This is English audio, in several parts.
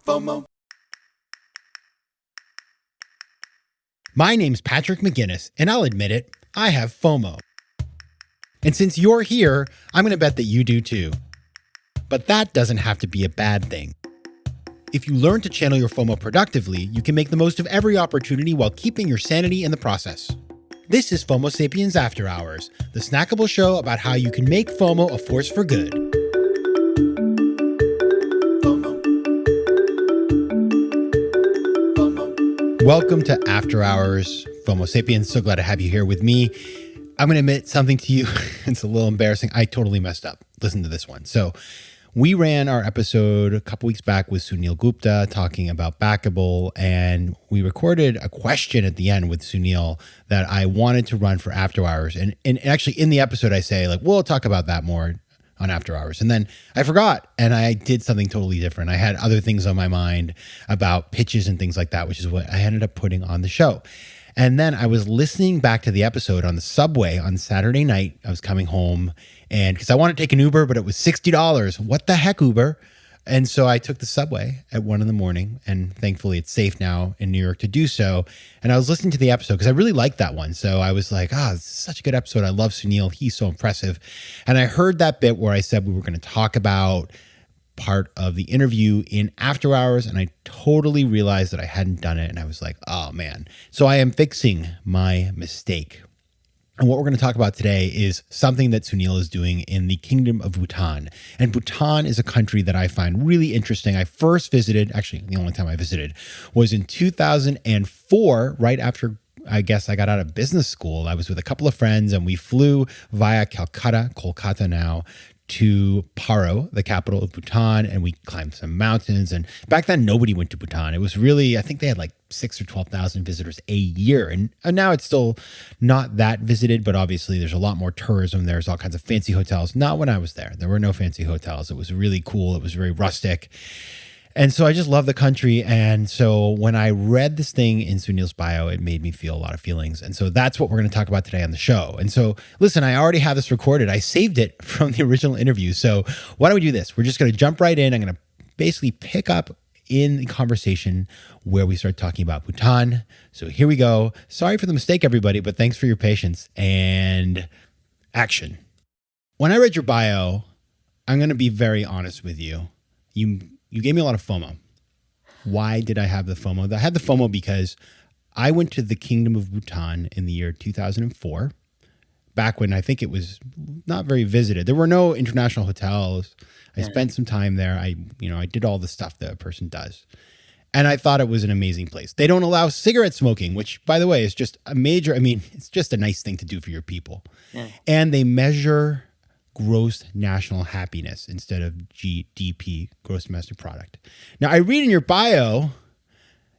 FOMO. My name's Patrick McGinnis, and I'll admit it, I have FOMO. And since you're here, I'm going to bet that you do too. But that doesn't have to be a bad thing. If you learn to channel your FOMO productively, you can make the most of every opportunity while keeping your sanity in the process. This is FOMO Sapiens After Hours, the snackable show about how you can make FOMO a force for good. Welcome to After Hours, FOMO Sapiens. So glad to have you here with me. I'm going to admit something to you. It's a little embarrassing. I totally messed up. Listen to this one. So we ran our episode a couple weeks back with Sunil Gupta talking about Backable, and we recorded a question at the end with Sunil that I wanted to run for After Hours. And actually in the episode, I say, like, we'll talk about that more on After Hours. And then I forgot, and I did something totally different. I had other things on my mind about pitches and things like that, which is what I ended up putting on the show. And then I was listening back to the episode on the subway on Saturday night. I was coming home, and because I wanted to take an Uber, but it was $60. What the heck, Uber? And so I took the subway at 1 a.m, and thankfully it's safe now in New York to do so. And I was listening to the episode because I really liked that one. So I was like, this is such a good episode. I love Sunil. He's so impressive. And I heard that bit where I said we were going to talk about part of the interview in After Hours, and I totally realized that I hadn't done it. And I was like, oh man. So I am fixing my mistake. And what we're going to talk about today is something that Sunil is doing in the Kingdom of Bhutan. And Bhutan is a country that I find really interesting. I first visited, actually the only time I visited, was in 2004, right after I guess I got out of business school. I was with a couple of friends, and we flew via Kolkata now, to Paro, the capital of Bhutan, and we climbed some mountains. And back then, nobody went to Bhutan. It was really, I think they had like 6,000 or 12,000 visitors a year. And now it's still not that visited, but obviously there's a lot more tourism. There's all kinds of fancy hotels. Not when I was there. There were no fancy hotels. It was really cool. It was very rustic. And so I just love the country. And so when I read this thing in Sunil's bio, it made me feel a lot of feelings. And so that's what we're going to talk about today on the show. And so listen, I already have this recorded. I saved it from the original interview. So why don't we do this? We're just going to jump right in. I'm going to basically pick up in the conversation where we start talking about Bhutan. So here we go. Sorry for the mistake, everybody, but thanks for your patience and action. When I read your bio, I'm going to be very honest with you. You gave me a lot of FOMO. Why did I have the FOMO? I had the FOMO because I went to the Kingdom of Bhutan in the year 2004, back when I think it was not very visited. There were no international hotels. I spent some time there. I did all the stuff that a person does. And I thought it was an amazing place. They don't allow cigarette smoking, which, by the way, is just it's just a nice thing to do for your people. Yeah. And they measure gross national happiness instead of GDP, gross domestic product. Now, I read in your bio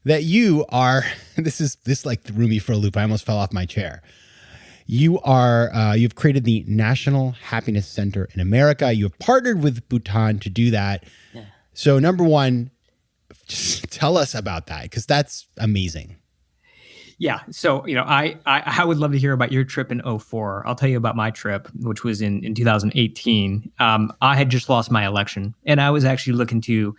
that you are, this like threw me for a loop. I almost fell off my chair. You are, you've created the National Happiness Center in America. You have partnered with Bhutan to do that. Yeah. So number one, just tell us about that, because that's amazing. Yeah. So, I would love to hear about your trip in 2004. I'll tell you about my trip, which was in 2018. I had just lost my election, and I was actually looking to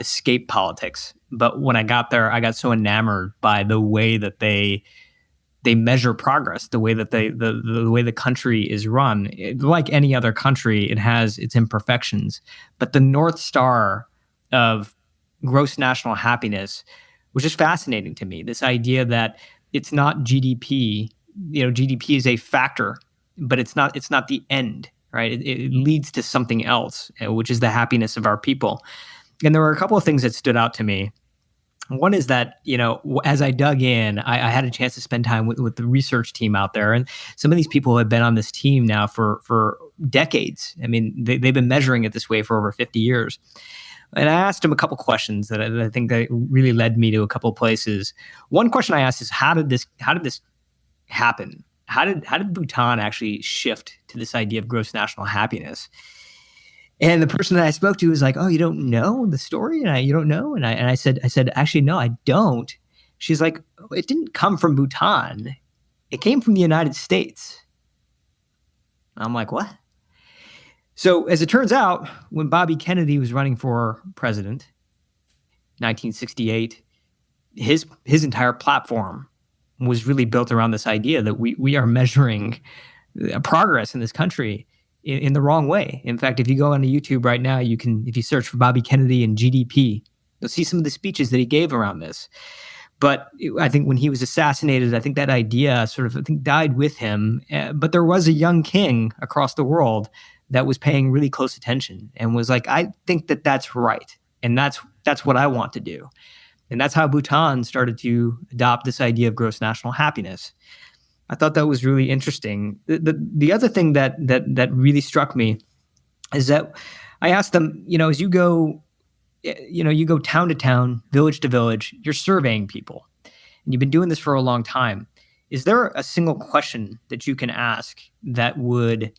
escape politics. But when I got there, I got so enamored by the way that they measure progress, the way that the way the country is run. Like any other country, it has its imperfections, but the North Star of gross national happiness was just fascinating to me. This idea that it's not GDP, GDP is a factor, but it's not the end, right? It leads to something else, which is the happiness of our people. And there were a couple of things that stood out to me. One is that, as I dug in, I had a chance to spend time with the research team out there. And some of these people have been on this team now for decades. I mean, they've been measuring it this way for over 50 years. And I asked him a couple questions that I think that really led me to a couple of places. One question I asked is, how did this happen? How did Bhutan actually shift to this idea of gross national happiness? And the person that I spoke to was like, "Oh, you don't know the story, and you don't know." And I said, "Actually, no, I don't." She's like, "It didn't come from Bhutan. It came from the United States." I'm like, "What?" So as it turns out, when Bobby Kennedy was running for president, 1968, his entire platform was really built around this idea that we are measuring progress in this country in the wrong way. In fact, if you go onto YouTube right now, if you search for Bobby Kennedy and GDP, you'll see some of the speeches that he gave around this. But I think when he was assassinated, I think that idea died with him. But there was a young king across the world that was paying really close attention and was like, I think that that's right. And that's what I want to do. And that's how Bhutan started to adopt this idea of gross national happiness. I thought that was really interesting. The other thing that really struck me is that I asked them, as you go town to town, village to village, you're surveying people, and you've been doing this for a long time. Is there a single question that you can ask that would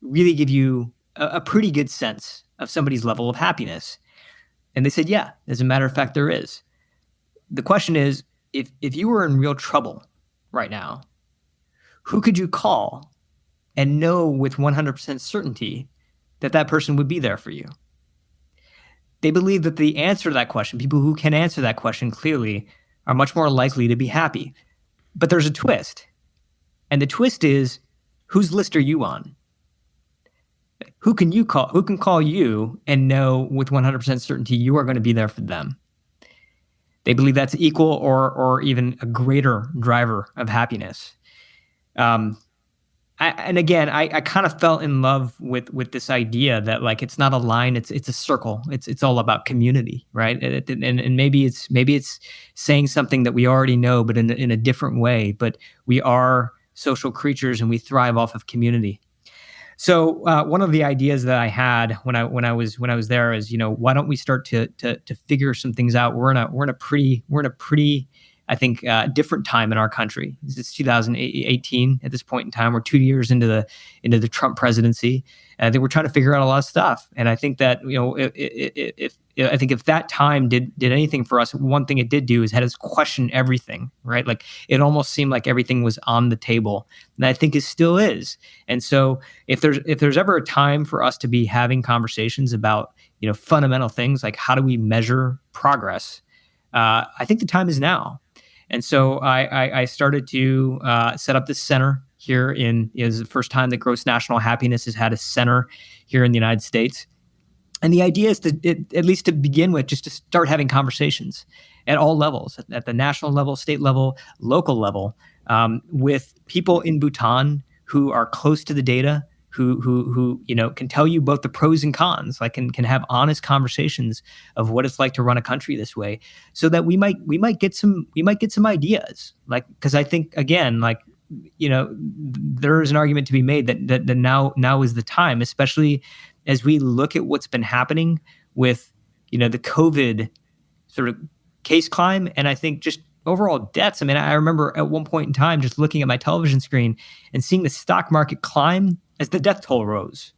really give you a pretty good sense of somebody's level of happiness? And they said, yeah, as a matter of fact, there is. The question is, if you were in real trouble right now, who could you call and know with 100% certainty that that person would be there for you? They believe that the answer to that question, people who can answer that question clearly, are much more likely to be happy. But there's a twist. And the twist is, whose list are you on? Who can you call? Who can call you and know with 100% certainty you are going to be there for them? They believe that's equal or even a greater driver of happiness. I kind of fell in love with this idea that, like, it's not a line, it's a circle. It's all about community, right? And maybe it's saying something that we already know, but in a different way. But we are social creatures, and we thrive off of community. So one of the ideas that I had when I was there is, why don't we start to figure some things out? We're in a pretty I think different time in our country. It's 2018 at this point in time. We're 2 years into the Trump presidency, and I think we're trying to figure out a lot of stuff. And I think that if that time did anything for us, one thing it did do is had us question everything, right? Like, it almost seemed like everything was on the table, and I think it still is. And so if there's ever a time for us to be having conversations about fundamental things like how do we measure progress, I think the time is now. And so I started to set up this center here is the first time that Gross National Happiness has had a center here in the United States. And the idea is at least to begin with, just to start having conversations at all levels, at the national level, state level, local level, with people in Bhutan who are close to the data, who can tell you both the pros and cons, like can have honest conversations of what it's like to run a country this way, so that we might get some ideas, like, because I think, again, like, there is an argument to be made that now is the time, especially as we look at what's been happening with the COVID sort of case climb, and I think just overall deaths. I mean, I remember at one point in time just looking at my television screen and seeing the stock market climb as the death toll rose.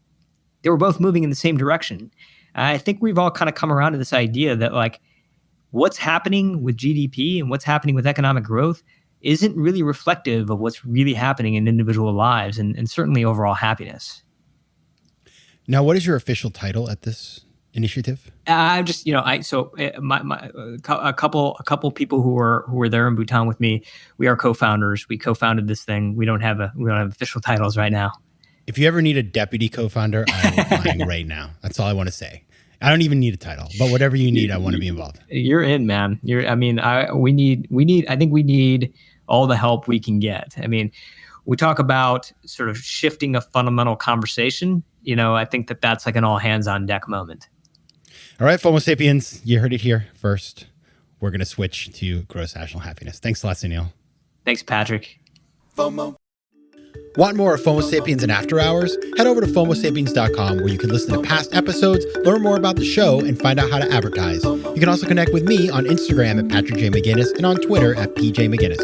They were both moving in the same direction. I think we've all kind of come around to this idea that, like, what's happening with GDP and what's happening with economic growth isn't really reflective of what's really happening in individual lives and certainly overall happiness. Now, what is your official title at this initiative? I'm just, a couple people who were there in Bhutan with me. We are co-founders. We co-founded this thing. We don't have official titles right now. If you ever need a deputy co-founder, I'm applying right now. That's all I want to say. I don't even need a title, but whatever you need, I want to be involved. You're in, man. We need all the help we can get. I mean, we talk about sort of shifting a fundamental conversation. I think that's like an all hands on deck moment. All right, FOMO Sapiens, you heard it here first. We're going to switch to gross national happiness. Thanks a lot, Sunil. Thanks, Patrick. FOMO. Want more of FOMO Sapiens and After Hours? Head over to FOMOSapiens.com, where you can listen to past episodes, learn more about the show, and find out how to advertise. You can also connect with me on Instagram at Patrick J. McGinnis and on Twitter at PJ McGinnis.